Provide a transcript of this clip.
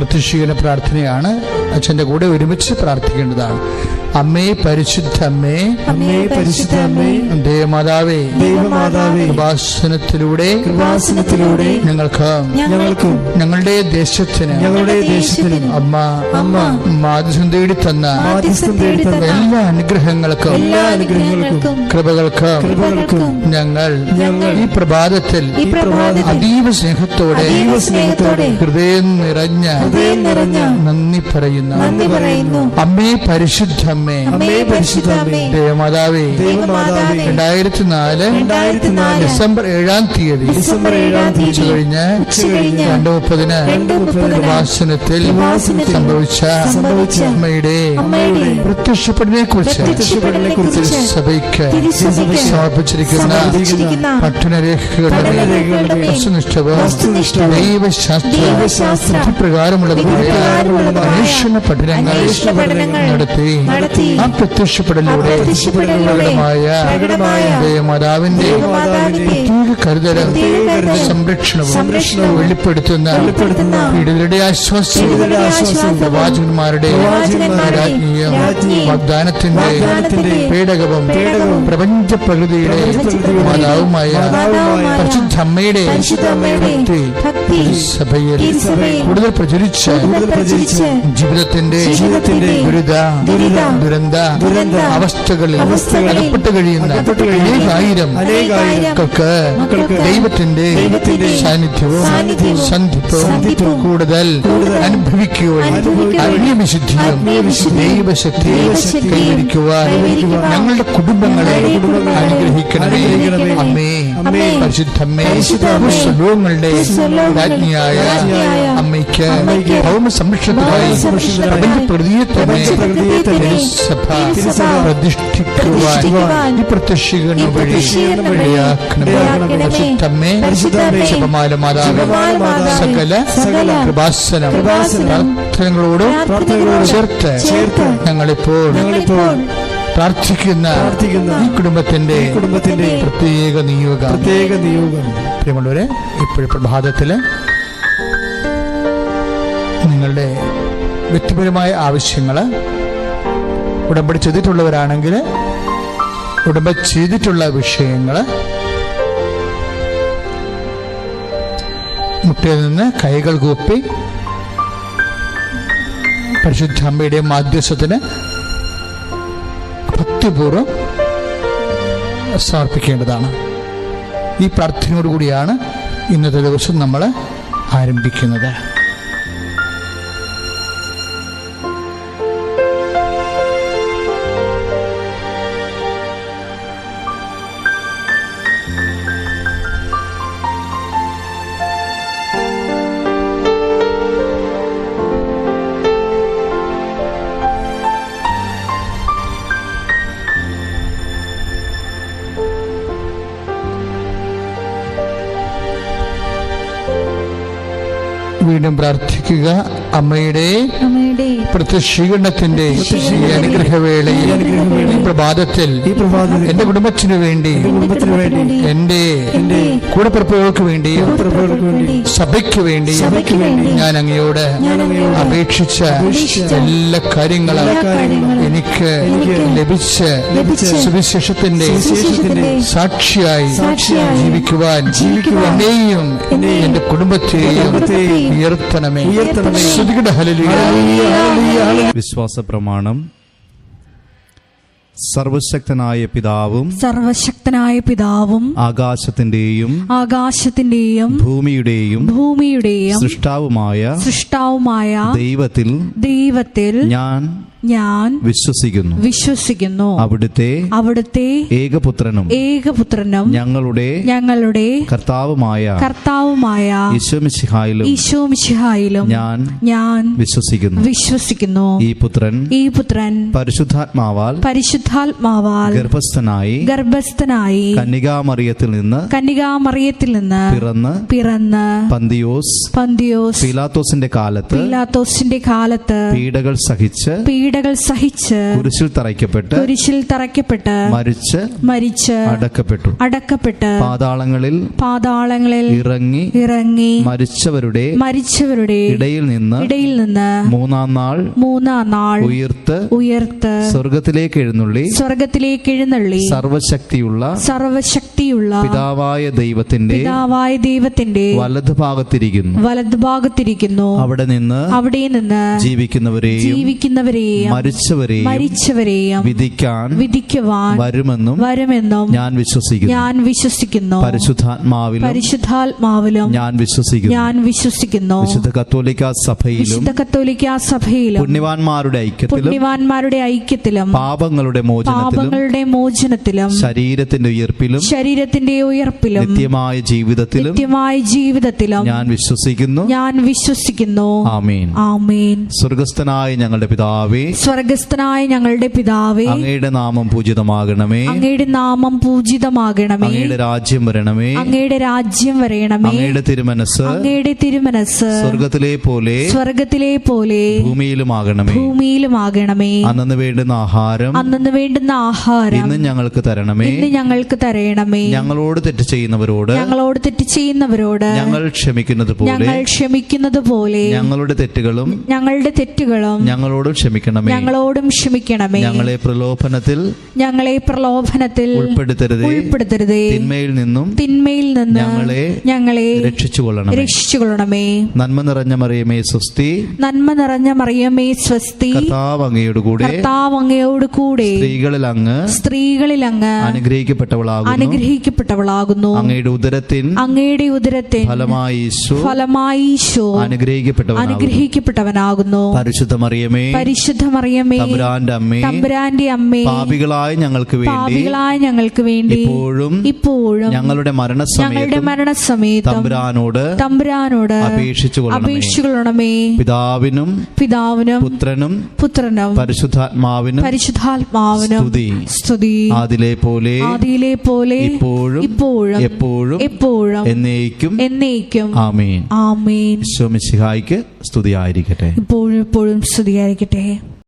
പ്രത്യക്ഷീകരണ പ്രാർത്ഥനയാണ്. അച്ഛൻ്റെ കൂടെ ഒരുമിച്ച് പ്രാർത്ഥിക്കേണ്ടതാണ്. അമ്മേ പരിശുദ്ധ അമ്മേ, അമ്മേ പരിശുദ്ധ അമ്മേ, ദേവമാതാവേ, ദൈവമാതാവേ, കൃപാസനത്തിലൂടെ ഞങ്ങൾക്കും ഞങ്ങളുടെ ദേശത്തിന് അമ്മ മാധ്യസ്ഥം തേടി തന്ന എല്ലാ അനുഗ്രഹങ്ങൾക്കും കൃപകൾക്കും ഞങ്ങൾ ഈ പ്രഭാതത്തിൽ അതീവ സ്നേഹത്തോടെ ഹൃദയം നിറഞ്ഞ നന്ദി പറയുന്നു. അമ്മേ പരിശുദ്ധ അമ്മേ, ദേവമാതാവേ, 2004 ഡിസംബർ 7-ാം തീയതി കഴിഞ്ഞ് 2:30 കൃപാസനത്തിൽ സംഭവിച്ച അമ്മയുടെ പ്രത്യക്ഷപ്പെടലിനെ കുറിച്ച് സഭയ്ക്ക് സമർപ്പിച്ചിരിക്കുന്ന പഠനരേഖകളുടെ വസ്തുനിഷ്ഠവും ദൈവശാസ്ത്ര പ്രകാരമുള്ളതുമായ അന്വേഷണ പഠനങ്ങൾ നടത്തി ആ പ്രത്യക്ഷപ്പെടലിലൂടെ പ്രകടമായ ദേവമാതാവിന്റെ പ്രത്യേക കരുതലും സംരക്ഷണവും വെളിപ്പെടുത്തുന്ന പീഡിതരുടെ ആശ്വാസവും പ്രവാചകന്മാരുടെ രാജ്ഞിയും വാഗ്ദാനത്തിന്റെ പേടകവും പ്രപഞ്ച പ്രകൃതിയുടെ മാതാവുമായ പരിശുദ്ധ അമ്മയുടെ സഭയിൽ കൂടുതൽ പ്രചരിച്ച് ജീവിതത്തിന്റെ ദുരന്ത അവസ്ഥകളിൽ അകപ്പെട്ട് കഴിയുന്ന അനേകായിരങ്ങൾക്ക് ദൈവത്തിന്റെ സാന്നിധ്യവും സന്ധിപ്പവും കൂടുതൽ അനുഭവിക്കുവാൻ ആത്മീയവിശുദ്ധിയും ദൈവശക്തിയും കൈവരിക്കുവാൻ ഞങ്ങളുടെ കുടുംബങ്ങളെ അനുഗ്രഹിക്കണമേ. അമ്മേ പരിശുദ്ധമ്മേ, സ്വലോകങ്ങളുടെ രാജ്ഞിയായ അമ്മയ്ക്ക് ഭൗമ സംരക്ഷണത്തിനായി പ്രകൃതിയെ തന്നെ സഭ പ്രതിഷ്ഠിക്കുവാൻ ഈ പ്രത്യക്ഷീകരണ വഴി പരിശുദ്ധമ്മേ, ജപമാല മാതാവ്, സകല കൃപാസനം പ്രാർത്ഥനകളോടും ചേർത്ത് ഞങ്ങളിപ്പോൾ പ്രാർത്ഥിക്കുന്ന ഈ കുടുംബത്തിന്റെ പ്രത്യേക നിയോഗം. പ്രിയമുള്ളവരെ, ഇപ്പോഴും പ്രഭാതത്തില് നിങ്ങളുടെ വ്യക്തിപരമായ ആവശ്യങ്ങള് ഉടമ്പടി ചെയ്തിട്ടുള്ളവരാണെങ്കിൽ ഉടമ്പടി ചെയ്തിട്ടുള്ള വിഷയങ്ങള് മുട്ടയിൽ നിന്ന് കൈകൾ കൂപ്പി പരിശുദ്ധ അമ്മയുടെ മാധ്യസ്ഥത്തിന് ഭക്തിപൂർവ്വം സമർപ്പിക്കേണ്ടതാണ്. ഈ പ്രാർത്ഥനയോടുകൂടിയാണ് ഇന്നത്തെ ദിവസം നമ്മൾ ആരംഭിക്കുന്നത്. വീണ്ടും പ്രാർത്ഥിക്കുക. അമ്മയുടെ പ്രത്യക്ഷീകരണത്തിന്റെ ഈ അനുഗ്രഹവേളയിൽ ഈ പ്രഭാതത്തിൽ എന്റെ കുടുംബത്തിനു വേണ്ടി, എന്റെ കൂടപ്പിറപ്പുകൾക്ക് വേണ്ടിയും സഭയ്ക്ക് വേണ്ടിയും ഞാൻ അങ്ങയോട് അപേക്ഷിച്ച എല്ലാ കാര്യങ്ങളും എനിക്ക് ലഭിച്ച സുവിശേഷത്തിന്റെ സാക്ഷിയായി ജീവിക്കുവാൻ എന്നെയും എന്റെ കുടുംബത്തെയും ഉയർത്തണമേ. വിശ്വാസ പ്രമാണം. സർവശക്തനായ പിതാവും ആകാശത്തിന്റെയും ഭൂമിയുടെയും സൃഷ്ടാവുമായ ദൈവത്തിൽ ഞാൻ വിശ്വസിക്കുന്നു. അവിടുത്തെ ഏകപുത്രനും ഞങ്ങളുടെ കർത്താവുമായ ഈശോമിശിഹായിലും ഞാൻ വിശ്വസിക്കുന്നു. ഈ പുത്രൻ പരിശുദ്ധാത്മാവാൽ ഗർഭസ്ഥനായി കന്യകാമറിയത്തിൽ നിന്ന് പിറന്ന് പന്തിയോസ് പീലാത്തോസിന്റെ കാലത്ത് പീഡകൾ സഹിച്ച് പീഡകൾ സഹിച്ച് കുരിശിൽ തറയ്ക്കപ്പെട്ട് മരിച്ച് അടക്കപ്പെട്ട് പാതാളങ്ങളിൽ ഇറങ്ങി മരിച്ചവരുടെ ഇടയിൽ നിന്ന് മൂന്നാം നാൾ ഉയർത്ത് സ്വർഗത്തിലേക്ക് എഴുന്നള്ളി സർവശക്തിയുള്ള പിതാവായ ദൈവത്തിന്റെ വലതുഭാഗത്തിരിക്കുന്നു. അവിടെ നിന്ന് ജീവിക്കുന്നവരെയും മരിച്ചവരെയും വിധിക്കുവാൻ വരുമെന്നും ഞാൻ വിശ്വസിക്കുന്നു. പരിശുദ്ധാത്മാവിലും ഞാൻ വിശ്വസിക്കുന്നു. വിശുദ്ധ കത്തോലിക്കാ സഭയിലും പുണ്യവാന്മാരുടെ ഐക്യത്തിലും പാപങ്ങളുടെ മോചനത്തിലും ശരീരത്തിന്റെ ഉയർപ്പിലും നിത്യമായ ജീവിതത്തിലും ഞാൻ വിശ്വസിക്കുന്നു. ആമേൻ. സ്വർഗസ്ഥനായ ഞങ്ങളുടെ പിതാവേ, അങ്ങയുടെ നാമം പൂജിതമാകണമേ. അങ്ങയുടെ രാജ്യം വരണമേ. അങ്ങയുടെ തിരുമനസ് സ്വർഗത്തിലെ പോലെ ഭൂമിയിലുമാകണമേ. അന്നു വേണ്ടുന്ന ആഹാരം ഇന്ന് ഞങ്ങൾക്ക് തരണമേ. ഞങ്ങളോട് തെറ്റ് ചെയ്യുന്നവരോട് ഞങ്ങൾ ക്ഷമിക്കുന്നത് പോലെ ഞങ്ങളുടെ തെറ്റുകളും ഞങ്ങളോടും ക്ഷമിക്കണമേ. ഞങ്ങളെ പ്രലോഭനത്തിൽ ഉൾപ്പെടുത്തരുതേ. തിന്മയിൽ നിന്നും ഞങ്ങളെ രക്ഷിച്ചുകൊള്ളണമേ. നന്മ നിറഞ്ഞ മറിയമേ സ്വസ്തി. കർത്താവ് അങ്ങയോട് കൂടെ സ്ത്രീകളിൽ അങ്ങ് അനുഗ്രഹിക്കപ്പെട്ടവളാകുന്നു. അങ്ങയുടെ ഉദരത്തിൻ ഫലമായി ഈശോ അനുഗ്രഹിക്കപ്പെട്ടവനാകുന്നു. പരിശുദ്ധ മറിയമേ തമ്പുരാന്റെ അമ്മേ, പാപികളായ ഞങ്ങൾക്ക് വേണ്ടി ഇപ്പോഴും ഞങ്ങളുടെ മരണസമയത്ത് തമ്പുരാനോട് അപേക്ഷിച്ചുകൊള്ളണമേ. പിതാവിനും പുത്രനും പരിശുദ്ധാത്മാവിനും സ്തുതി. ആദിയിലെ പോലെ ഇപ്പോഴും എപ്പോഴും എന്നേക്കും. ആമേൻ. ഈശോ മിശിഹായ്ക്ക് സ്തുതിയായിരിക്കട്ടെ. ഇപ്പോഴും സ്തുതിയായിരിക്കട്ടെ.